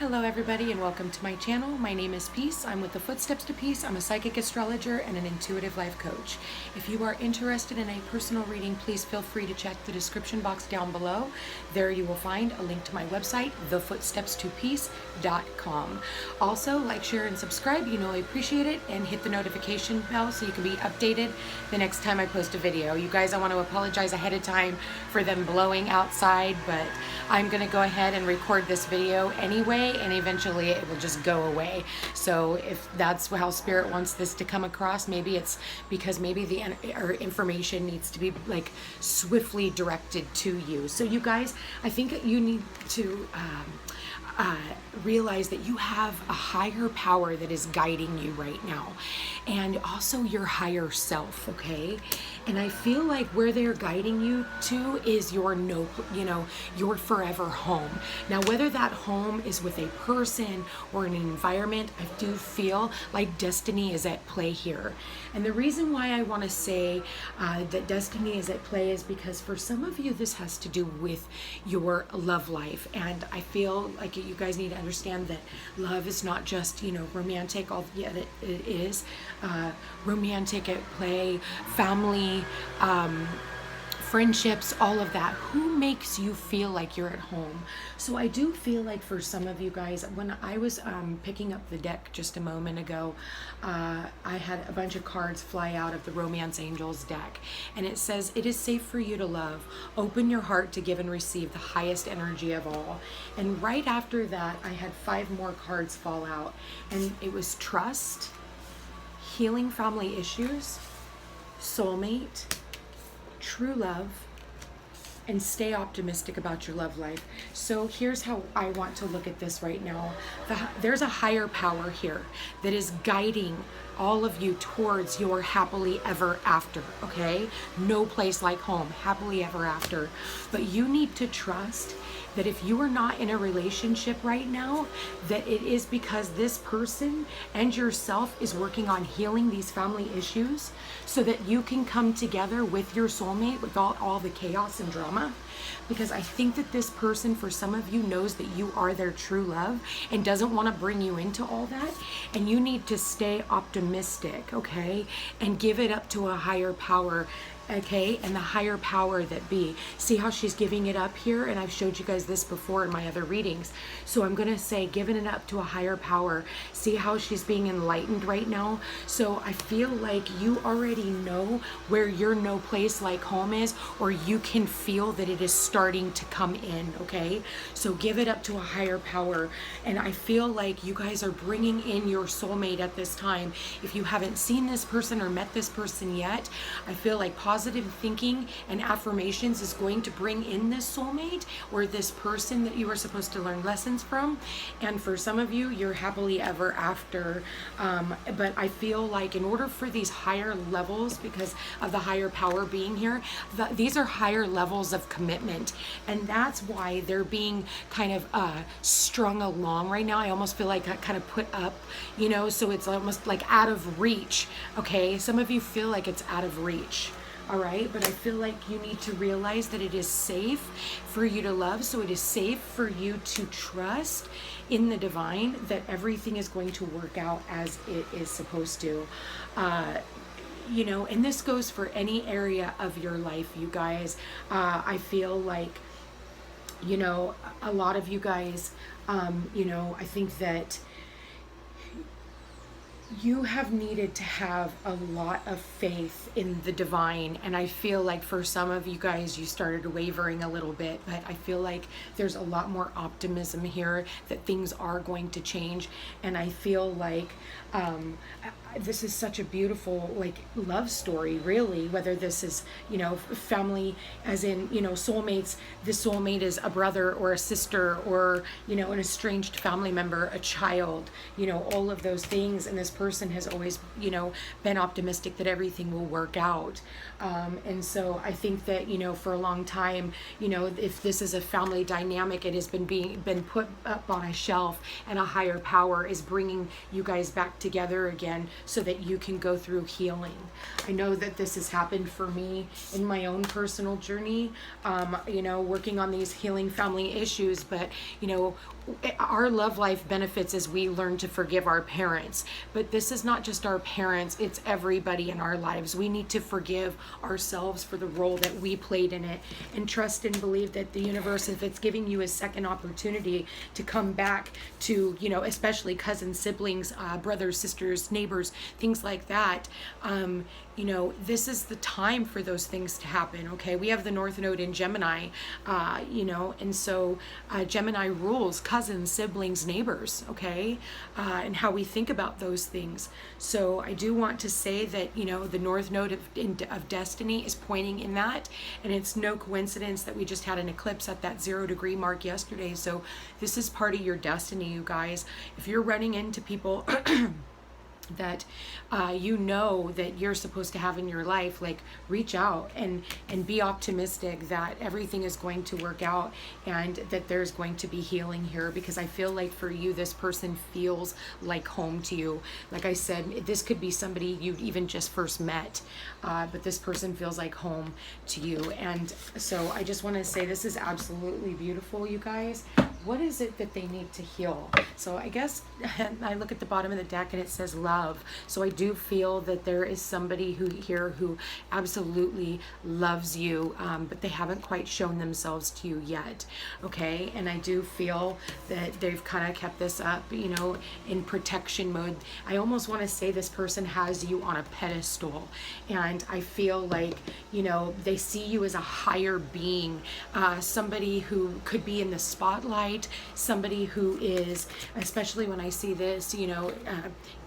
Hello everybody and welcome to my channel. My name is Peace. I'm with the Footsteps to Peace. I'm a psychic astrologer and an intuitive life coach. If you are interested in a personal reading, please feel free to check the description box down below. There you will find a link to my website, thefootstepstopeace.com. Also, like, share, and subscribe. You know I appreciate it, and hit the notification bell so you can be updated the next time I post a video. You guys, I want to apologize ahead of time for them blowing outside, but I'm going to go ahead and record this video anyway, and eventually it will just go away. So if that's how Spirit wants this to come across, maybe it's because maybe the information needs to be like swiftly directed to you. So you guys, I think you need to realize that you have a higher power that is guiding you right now, and also your higher self, okay? And I feel like where they're guiding you to is your your forever home. Now, whether that home is with a person or an environment, I do feel like destiny is at play here. And the reason why I want to say that destiny is at play is because for some of you, this has to do with your love life. And I feel like you guys need to understand that love is not just, romantic, yet it is romantic at play, family, friendships, all of that. Who makes you feel like you're at home? So I do feel like for some of you guys, when I was picking up the deck just a moment ago, I had a bunch of cards fly out of the Romance Angels deck, and it says, "It is safe for you to love. Open your heart to give and receive the highest energy of all." And right after that, I had 5 more cards fall out, and it was trust, healing family issues, soulmate, true love, and stay optimistic about your love life. So here's how I want to look at this right now. There's a higher power here that is guiding all of you towards your happily ever after, okay? No place like home, happily ever after. But you need to trust that if you are not in a relationship right now, that it is because this person and yourself is working on healing these family issues so that you can come together with your soulmate with all the chaos and drama. Because I think that this person, for some of you, knows that you are their true love and doesn't want to bring you into all that. And you need to stay optimistic, okay? And give it up to a higher power. Okay, and the higher power that be. See how she's giving it up here? And I've showed you guys this before in my other readings. So I'm going to say giving it up to a higher power. See how she's being enlightened right now? So I feel like you already know where your no place like home is, or you can feel that it is starting to come in, okay? So give it up to a higher power. And I feel like you guys are bringing in your soulmate at this time. If you haven't seen this person or met this person yet, I feel like positive thinking and affirmations is going to bring in this soulmate or this person that you are supposed to learn lessons from. And for some of you, you're happily ever after. But I feel like in order for these higher levels, because of the higher power being here, these are higher levels of commitment. And that's why they're being kind of strung along right now. I almost feel like kind of put up, so it's almost like out of reach. Okay, some of you feel like it's out of reach. All right, but I feel like you need to realize that it is safe for you to love. So it is safe for you to trust in the divine that everything is going to work out as it is supposed to. And this goes for any area of your life, you guys. I feel like, a lot of you guys, I think that you have needed to have a lot of faith in the divine, and I feel like for some of you guys you started wavering a little bit, but I feel like there's a lot more optimism here that things are going to change. And I feel like this is such a beautiful love story, really, whether this is family as in soulmates. This soulmate is a brother or a sister or an estranged family member, a child, all of those things. And this person has always, you know, been optimistic that everything will work out. And so I think that, you know, for a long time, you know, if this is a family dynamic, it has been put up on a shelf, and a higher power is bringing you guys back together again so that you can go through healing. I know that this has happened for me in my own personal journey, you know, working on these healing family issues. But, you know, our love life benefits as we learn to forgive our parents. But this is not just our parents, it's everybody in our lives. We need to forgive ourselves for the role that we played in it, and trust and believe that the universe, if it's giving you a second opportunity to come back to, you know, especially cousins, siblings, brothers, sisters, neighbors, things like that, you know, this is the time for those things to happen. Okay, we have the North Node in Gemini, you know, and so Gemini rules cousins, siblings, neighbors, okay, and how we think about those things. So I do want to say that, you know, the North Node of destiny is pointing in that, and it's no coincidence that we just had an eclipse at that 0 degree mark yesterday. So this is part of your destiny, you guys. If you're running into people that you know that you're supposed to have in your life, like, reach out and be optimistic that everything is going to work out and that there's going to be healing here, because I feel like for you, this person feels like home to you. Like I said, this could be somebody you even just first met, but this person feels like home to you. And so I just want to say this is absolutely beautiful, you guys. What is it that they need to heal? So I guess I look at the bottom of the deck and it says love. So I do feel that there is somebody who absolutely loves you, but they haven't quite shown themselves to you yet. Okay, and I do feel that they've kind of kept this up, you know, in protection mode. I almost want to say this person has you on a pedestal, and I feel like, you know, they see you as a higher being, somebody who could be in the spotlight, somebody who is, especially when I see this, you know,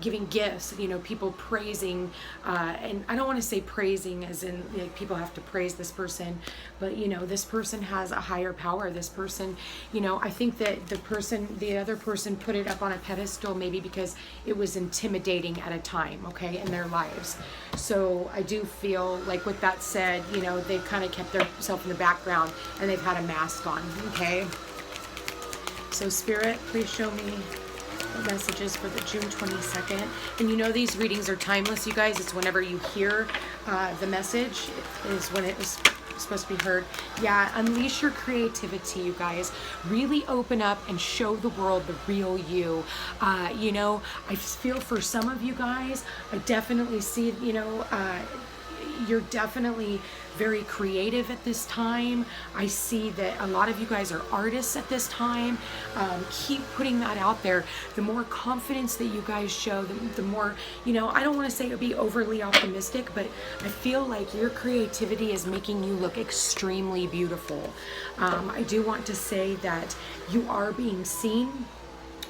giving gifts, you know, people praising, and I don't want to say praising as in, like, people have to praise this person, but, you know, this person has a higher power. This person, you know, I think that the other person put it up on a pedestal maybe because it was intimidating at a time, okay, in their lives. So I do feel like, with that said, you know, they've kind of kept themselves in the background and they've had a mask on, okay? So Spirit, please show me the messages for the June 22nd. And you know, these readings are timeless, you guys. It's whenever you hear the message is when it was supposed to be heard. Yeah, unleash your creativity, you guys. Really open up and show the world the real you. You know, I feel for some of you guys, I definitely see, you know, you're definitely very creative at this time. I see that a lot of you guys are artists at this time. Keep putting that out there. The more confidence that you guys show, the more, you know, I don't want to say be overly optimistic, but I feel like your creativity is making you look extremely beautiful. I do want to say that you are being seen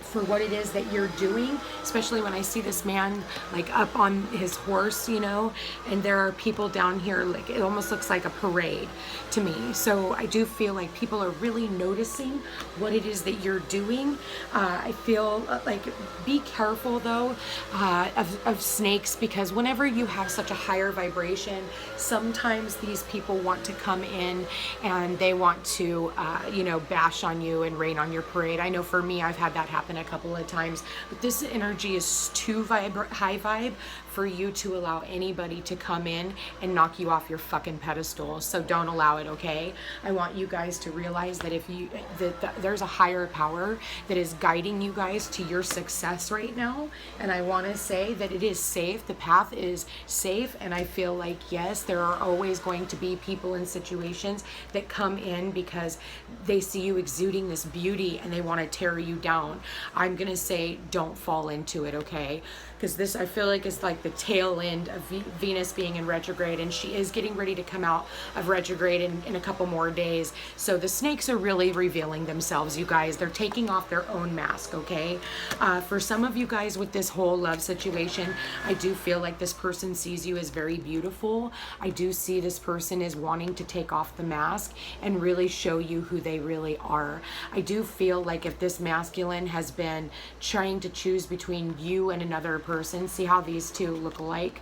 for what it is that you're doing, especially when I see this man like up on his horse, you know, and there are people down here, like it almost looks like a parade to me. So I do feel like people are really noticing what it is that you're doing. I feel like be careful though of snakes, because whenever you have such a higher vibration, sometimes these people want to come in and they want to you know, bash on you and rain on your parade. I know for me, I've had that happen a couple of times, but this energy is too high vibe for you to allow anybody to come in and knock you off your fucking pedestal. So don't allow it, okay? I want you guys to realize that if you that there's a higher power that is guiding you guys to your success right now, and I want to say that it is safe. The path is safe, and I feel like, yes, there are always going to be people in situations that come in because they see you exuding this beauty and they want to tear you down. I'm gonna say don't fall into it, okay? Because this, I feel like, is like like the tail end of Venus being in retrograde, and she is getting ready to come out of retrograde in a couple more days. So the snakes are really revealing themselves, you guys. They're taking off their own mask, okay? For some of you guys with this whole love situation, I do feel like this person sees you as very beautiful. I do see this person is wanting to take off the mask and really show you who they really are. I do feel like if this masculine has been trying to choose between you and another person, see how these two look alike?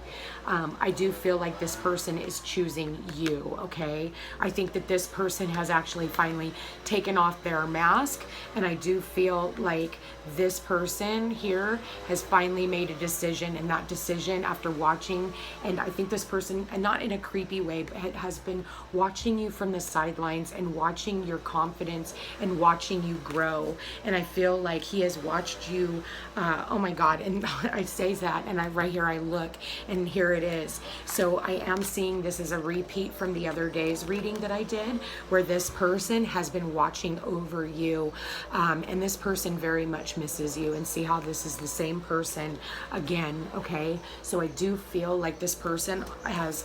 I do feel like this person is choosing you, okay? I think that this person has actually finally taken off their mask, and I do feel like this person here has finally made a decision, and that decision after watching, and I think this person, and not in a creepy way, but has been watching you from the sidelines and watching your confidence and watching you grow. And I feel like he has watched you, oh my God, and I say that, and right here I look, and here it is. So I am seeing this as a repeat from the other day's reading that I did, where this person has been watching over you, and this person very much misses you. And see how this is the same person again, okay? So I do feel like this person has,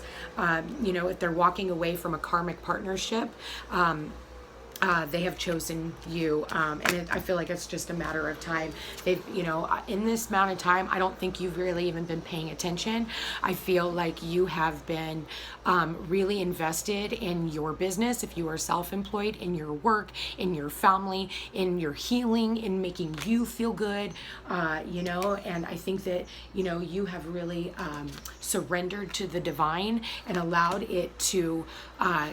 you know, if they're walking away from a karmic partnership, they have chosen you, and I feel like it's just a matter of time. They've, you know, in this amount of time, I don't think you've really even been paying attention. I feel like you have been really invested in your business, if you are self-employed, in your work, in your family, in your healing, in making you feel good, you know, and I think that, you know, you have really surrendered to the divine and allowed it to,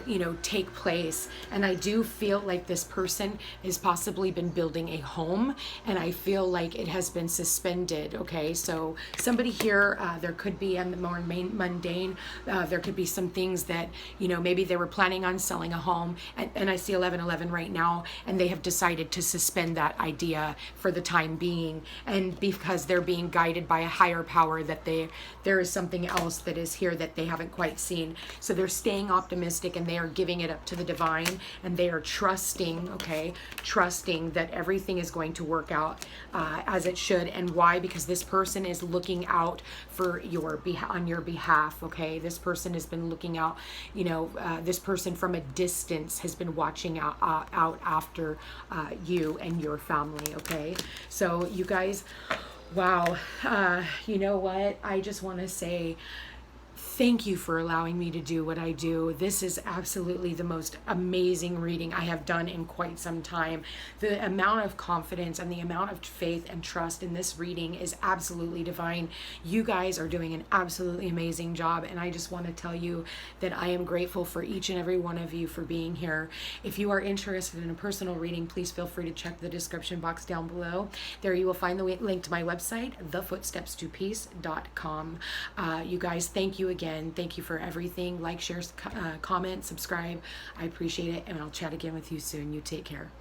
you know, take place. And I do feel like this person has possibly been building a home, and I feel like it has been suspended, okay? So somebody here, there could be on the more mundane, there could be some things that, you know, maybe they were planning on selling a home, and I see 1111 right now, and they have decided to suspend that idea for the time being, and because they're being guided by a higher power, that there is something else that is here that they haven't quite seen. So they're staying optimistic, and they are giving it up to the divine, and they are trusting, okay, trusting that everything is going to work out as it should. And why? Because this person is looking out for on your behalf, okay? This person has been looking out, you know, this person from a distance has been watching out after you and your family, okay? So you guys, wow, you know what? I just want to say thank you for allowing me to do what I do. This is absolutely the most amazing reading I have done in quite some time. The amount of confidence and the amount of faith and trust in this reading is absolutely divine. You guys are doing an absolutely amazing job, and I just want to tell you that I am grateful for each and every one of you for being here. If you are interested in a personal reading, please feel free to check the description box down below. There you will find the link to my website, thefootstepstopeace.com. You guys, thank you again. Thank you for everything. Like, share, comment, subscribe. I appreciate it, and I'll chat again with you soon. You take care.